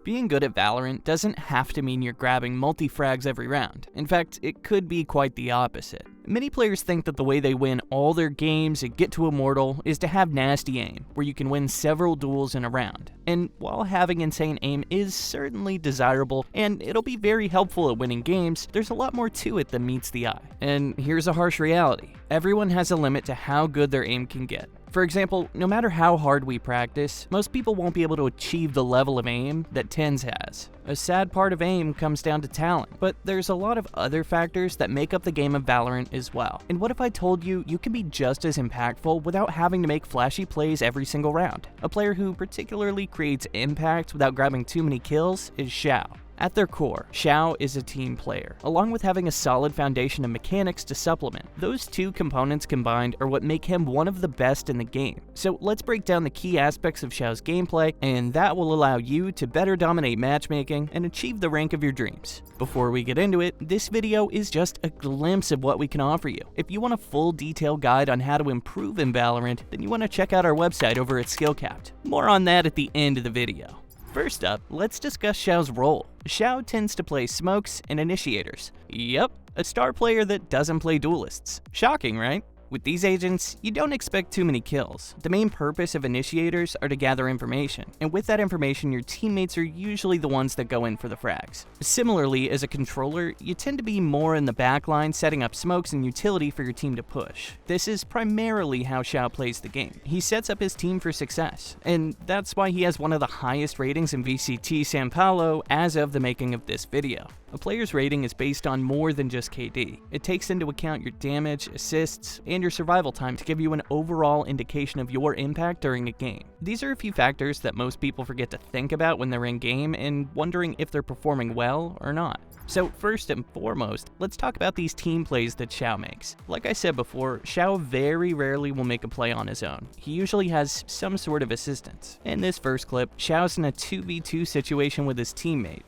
Being good at Valorant doesn't have to mean you're grabbing multi-frags every round. In fact, it could be quite the opposite. Many players think that the way they win all their games and get to Immortal is to have nasty aim, where you can win several duels in a round. And while having insane aim is certainly desirable, and it'll be very helpful at winning games, there's a lot more to it than meets the eye. And here's a harsh reality. Everyone has a limit to how good their aim can get. For example, no matter how hard we practice, most people won't be able to achieve the level of aim that Tens has. A sad part of aim comes down to talent, but there's a lot of other factors that make up the game of Valorant as well. And what if I told you you can be just as impactful without having to make flashy plays every single round? A player who particularly creates impact without grabbing too many kills is Shao. At their core, Shao is a team player, along with having a solid foundation of mechanics to supplement. Those two components combined are what make him one of the best in the game. So let's break down the key aspects of Shao's gameplay, and that will allow you to better dominate matchmaking and achieve the rank of your dreams. Before we get into it, this video is just a glimpse of what we can offer you. If you want a full detailed guide on how to improve in Valorant, then you want to check out our website over at SkillCapped. More on that at the end of the video. First up, let's discuss Shao's role. Shao tends to play smokes and initiators. Yup, a star player that doesn't play duelists. Shocking, right? With these agents, you don't expect too many kills. The main purpose of initiators are to gather information, and with that information, your teammates are usually the ones that go in for the frags. Similarly, as a controller, you tend to be more in the backline setting up smokes and utility for your team to push. This is primarily how Shao plays the game. He sets up his team for success, and that's why he has one of the highest ratings in VCT São Paulo as of the making of this video. A player's rating is based on more than just KD. It takes into account your damage, assists, and your survival time to give you an overall indication of your impact during a game. These are a few factors that most people forget to think about when they're in game and wondering if they're performing well or not. So first and foremost, let's talk about these team plays that Shao makes. Like I said before, Shao very rarely will make a play on his own. He usually has some sort of assistance. In this first clip, Shao's in a 2v2 situation with his teammate.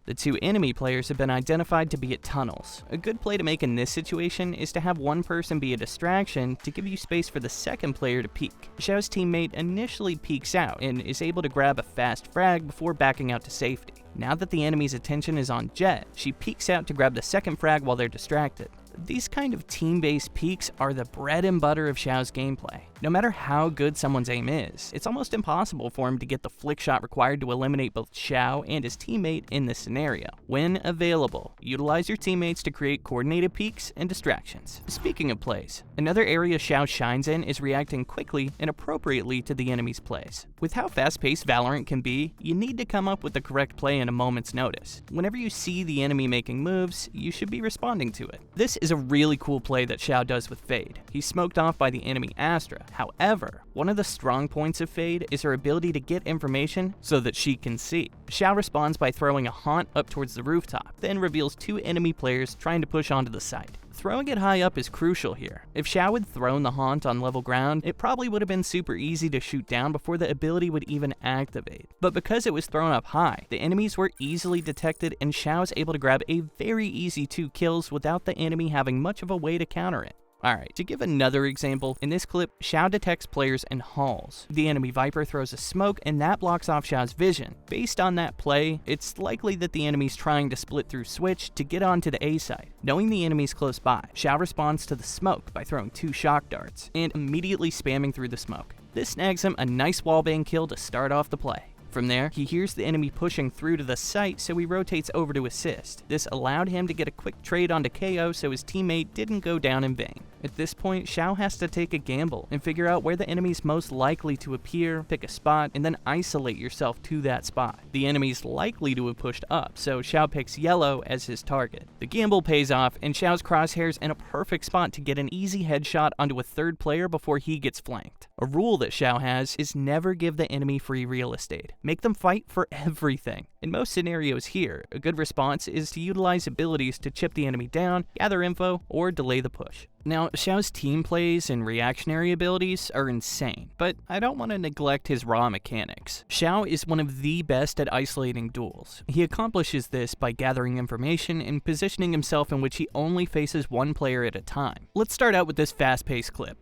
The two enemy players have been identified to be at tunnels. A good play to make in this situation is to have one person be a distraction to give you space for the second player to peek. Shao's teammate initially peeks out and is able to grab a fast frag before backing out to safety. Now that the enemy's attention is on Jet, she peeks out to grab the second frag while they're distracted. These kind of team-based peeks are the bread and butter of Shao's gameplay. No matter how good someone's aim is, it's almost impossible for him to get the flick shot required to eliminate both Shao and his teammate in this scenario. When available, utilize your teammates to create coordinated peeks and distractions. Speaking of plays, another area Shao shines in is reacting quickly and appropriately to the enemy's plays. With how fast-paced Valorant can be, you need to come up with the correct play in a moment's notice. Whenever you see the enemy making moves, you should be responding to it. This is a really cool play that Shao does with Fade. He's smoked off by the enemy Astra. However, one of the strong points of Fade is her ability to get information so that she can see. Shao responds by throwing a haunt up towards the rooftop, then reveals two enemy players trying to push onto the site. Throwing it high up is crucial here. If Shao had thrown the haunt on level ground, it probably would have been super easy to shoot down before the ability would even activate. But because it was thrown up high, the enemies were easily detected and Shao was able to grab a very easy 2 kills without the enemy having much of a way to counter it. Alright, to give another example, in this clip, Shao detects players in halls. The enemy Viper throws a smoke and that blocks off Shao's vision. Based on that play, it's likely that the enemy's trying to split through Switch to get onto the A side. Knowing the enemy's close by, Shao responds to the smoke by throwing 2 shock darts and immediately spamming through the smoke. This snags him a nice wallbang kill to start off the play. From there, he hears the enemy pushing through to the site, so he rotates over to assist. This allowed him to get a quick trade onto KO so his teammate didn't go down in vain. At this point, Shao has to take a gamble and figure out where the enemy's most likely to appear, pick a spot, and then isolate yourself to that spot. The enemy's likely to have pushed up, so Shao picks yellow as his target. The gamble pays off, and Shao's crosshair's in a perfect spot to get an easy headshot onto a third player before he gets flanked. A rule that Shao has is never give the enemy free real estate. Make them fight for everything. In most scenarios here, a good response is to utilize abilities to chip the enemy down, gather info, or delay the push. Now, Shao's team plays and reactionary abilities are insane, but I don't want to neglect his raw mechanics. Shao is one of the best at isolating duels. He accomplishes this by gathering information and positioning himself in which he only faces one player at a time. Let's start out with this fast-paced clip.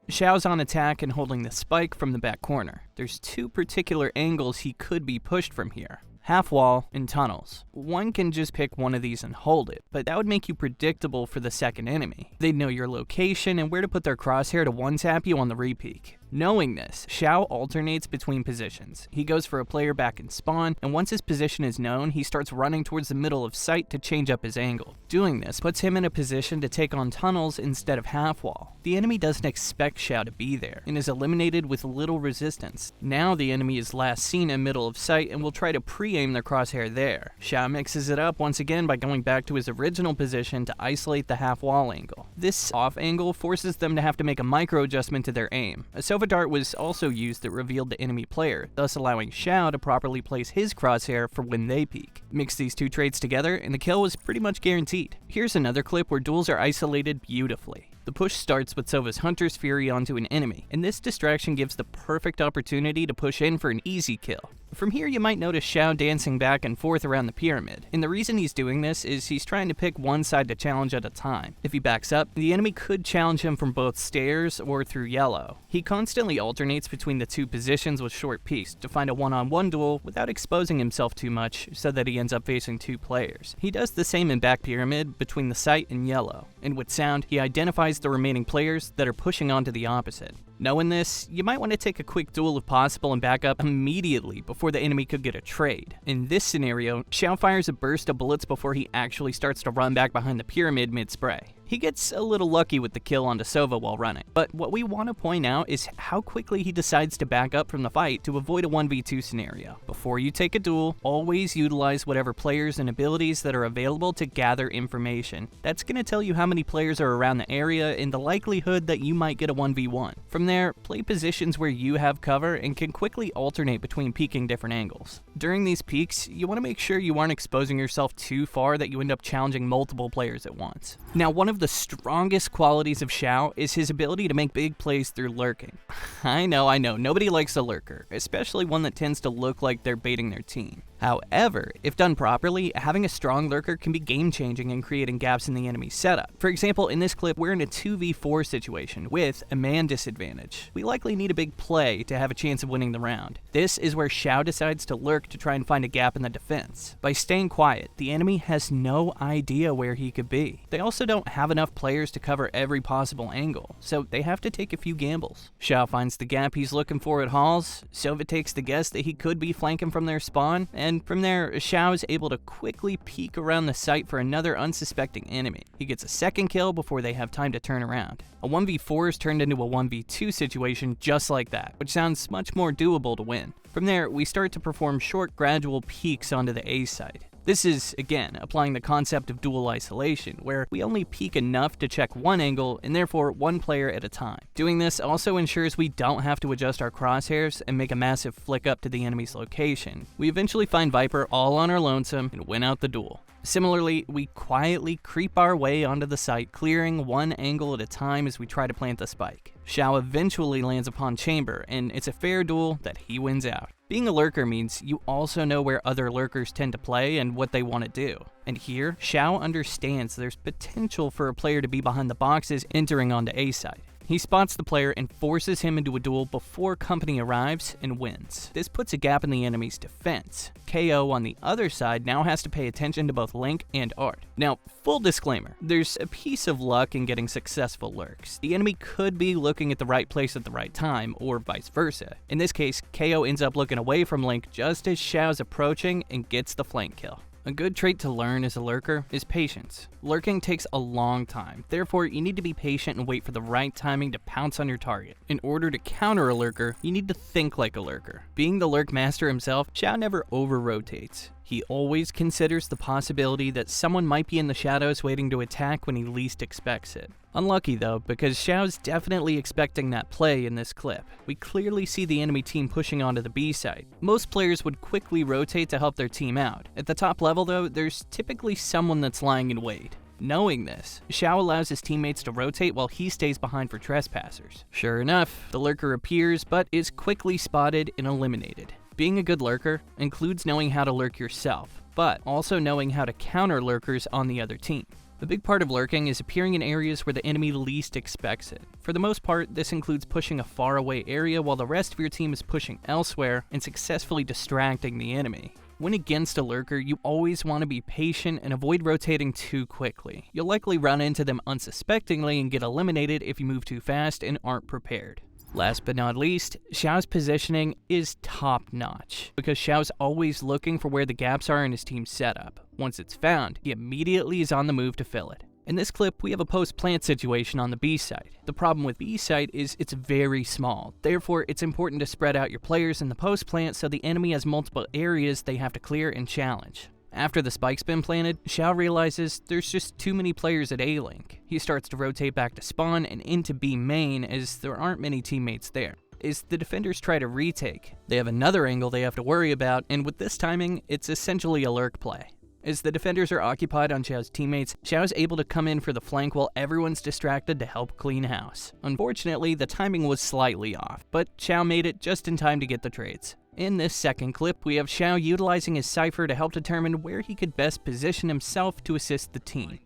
Shao's on attack and holding the spike from the back corner. There's two particular angles he could be pushed from here: half wall and tunnels. One can just pick one of these and hold it, but that would make you predictable for the second enemy. They'd know your location and where to put their crosshair to one-tap you on the repeak. Knowing this, Shao alternates between positions. He goes for a player back in spawn, and once his position is known, he starts running towards the middle of sight to change up his angle. Doing this puts him in a position to take on tunnels instead of half wall. The enemy doesn't expect Shao to be there, and is eliminated with little resistance. Now the enemy is last seen in middle of sight and will try to pre-aim their crosshair there. Shao mixes it up once again by going back to his original position to isolate the half wall angle. This off angle forces them to have to make a micro adjustment to their aim. A Sova dart was also used that revealed the enemy player, thus allowing Shao to properly place his crosshair for when they peek. Mix these two traits together and the kill was pretty much guaranteed. Here's another clip where duels are isolated beautifully. The push starts with Sova's Hunter's Fury onto an enemy, and this distraction gives the perfect opportunity to push in for an easy kill. From here you might notice Shao dancing back and forth around the pyramid, and the reason he's doing this is he's trying to pick one side to challenge at a time. If he backs up, the enemy could challenge him from both stairs or through yellow. He constantly alternates between the two positions with short peeks to find a one-on-one duel without exposing himself too much so that he ends up facing two players. He does the same in back pyramid between the sight and yellow, and with sound he identifies the remaining players that are pushing onto the opposite. Knowing this, you might want to take a quick duel if possible and back up immediately before the enemy could get a trade. In this scenario, Shao fires a burst of bullets before he actually starts to run back behind the pyramid mid-spray. He gets a little lucky with the kill onto Sova while running, but what we want to point out is how quickly he decides to back up from the fight to avoid a 1v2 scenario. Before you take a duel, always utilize whatever players and abilities that are available to gather information. That's going to tell you how many players are around the area and the likelihood that you might get a 1v1. From there, play positions where you have cover and can quickly alternate between peeking different angles. During these peeks, you want to make sure you aren't exposing yourself too far that you end up challenging multiple players at once. Now, one of the strongest qualities of Shao is his ability to make big plays through lurking. I know, nobody likes a lurker, especially one that tends to look like they're baiting their team. However, if done properly, having a strong lurker can be game-changing in creating gaps in the enemy setup. For example, in this clip, we're in a 2v4 situation with a man disadvantage. We likely need a big play to have a chance of winning the round. This is where Shao decides to lurk to try and find a gap in the defense. By staying quiet, the enemy has no idea where he could be. They also don't have enough players to cover every possible angle, so they have to take a few gambles. Shao finds the gap he's looking for at halls, Sova takes the guess that he could be flanking from their spawn, and from there, Shao is able to quickly peek around the site for another unsuspecting enemy. He gets a second kill before they have time to turn around. A 1v4 is turned into a 1v2 situation just like that, which sounds much more doable to win. From there, we start to perform short, gradual peeks onto the A site. This is, again, applying the concept of dual isolation, where we only peek enough to check one angle and therefore one player at a time. Doing this also ensures we don't have to adjust our crosshairs and make a massive flick up to the enemy's location. We eventually find Viper all on our lonesome and win out the duel. Similarly, we quietly creep our way onto the site, clearing one angle at a time as we try to plant the spike. Shao eventually lands upon Chamber, and it's a fair duel that he wins out. Being a lurker means you also know where other lurkers tend to play and what they want to do. And here, Shao understands there's potential for a player to be behind the boxes entering onto A side. He spots the player and forces him into a duel before company arrives and wins. This puts a gap in the enemy's defense. KO on the other side now has to pay attention to both Link and Art. Now, full disclaimer, there's a piece of luck in getting successful lurks. The enemy could be looking at the right place at the right time, or vice versa. In this case, KO ends up looking away from Link just as Shao's approaching and gets the flank kill. A good trait to learn as a lurker is patience. Lurking takes a long time, therefore you need to be patient and wait for the right timing to pounce on your target. In order to counter a lurker, you need to think like a lurker. Being the lurk master himself, Shao never over-rotates. He always considers the possibility that someone might be in the shadows waiting to attack when he least expects it. Unlucky though, because Shao's definitely expecting that play in this clip. We clearly see the enemy team pushing onto the B site. Most players would quickly rotate to help their team out. At the top level though, there's typically someone that's lying in wait. Knowing this, Shao allows his teammates to rotate while he stays behind for trespassers. Sure enough, the lurker appears but is quickly spotted and eliminated. Being a good lurker includes knowing how to lurk yourself. but also knowing how to counter lurkers on the other team. A big part of lurking is appearing in areas where the enemy least expects it. For the most part, this includes pushing a faraway area while the rest of your team is pushing elsewhere and successfully distracting the enemy. When against a lurker, you always want to be patient and avoid rotating too quickly. You'll likely run into them unsuspectingly and get eliminated if you move too fast and aren't prepared. Last but not least, Shao's positioning is top-notch, because Shao's always looking for where the gaps are in his team's setup. Once it's found, he immediately is on the move to fill it. In this clip, we have a post-plant situation on the B site. The problem with B site is it's very small, therefore it's important to spread out your players in the post-plant so the enemy has multiple areas they have to clear and challenge. After the spike's been planted, Shao realizes there's just too many players at A-Link. He starts to rotate back to spawn and into B main as there aren't many teammates there. As the defenders try to retake, they have another angle they have to worry about, and with this timing, it's essentially a lurk play. As the defenders are occupied on Shao's teammates, Shao is able to come in for the flank while everyone's distracted to help clean house. Unfortunately, the timing was slightly off, but Shao made it just in time to get the trades. In this second clip, we have Shao utilizing his Cypher to help determine where he could best position himself to assist the team.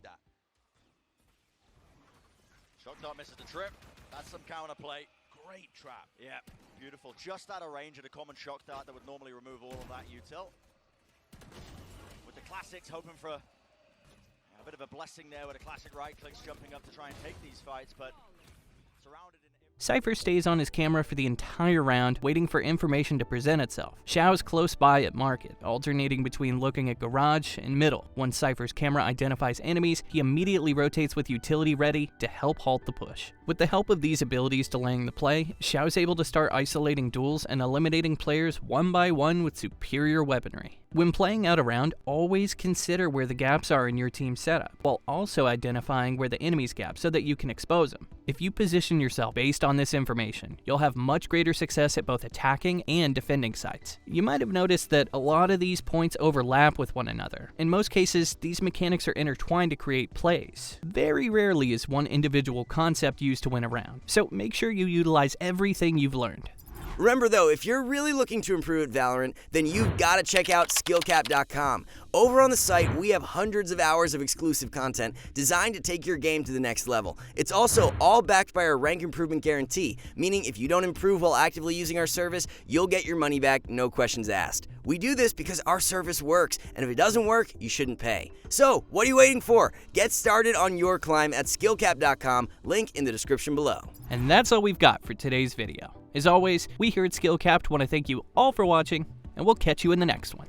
Shock dart misses the trip. That's some counterplay. Great trap. Yeah, beautiful. Just out of range of the common shock dart that would normally remove all of that util. With the classics hoping for a bit of a blessing there with the classic right clicks jumping up to try and take these fights, but surrounded in... Cypher stays on his camera for the entire round, waiting for information to present itself. Shao is close by at market, alternating between looking at garage and middle. Once Cypher's camera identifies enemies, he immediately rotates with utility ready to help halt the push. With the help of these abilities delaying the play, Shao is able to start isolating duels and eliminating players one by one with superior weaponry. When playing out a round, always consider where the gaps are in your team's setup, while also identifying where the enemy's gaps so that you can expose them. If you position yourself based on this information, you'll have much greater success at both attacking and defending sites. You might have noticed that a lot of these points overlap with one another. In most cases, these mechanics are intertwined to create plays. Very rarely is one individual concept used to win a round, so make sure you utilize everything you've learned. Remember though, if you're really looking to improve at Valorant, then you've got to check out SkillCapped.com. Over on the site, we have hundreds of hours of exclusive content designed to take your game to the next level. It's also all backed by our rank improvement guarantee, meaning if you don't improve while actively using our service, you'll get your money back, no questions asked. We do this because our service works, and if it doesn't work, you shouldn't pay. So, what are you waiting for? Get started on your climb at SkillCapped.com, link in the description below. And that's all we've got for today's video. As always, we here at SkillCapped want to thank you all for watching, and we'll catch you in the next one.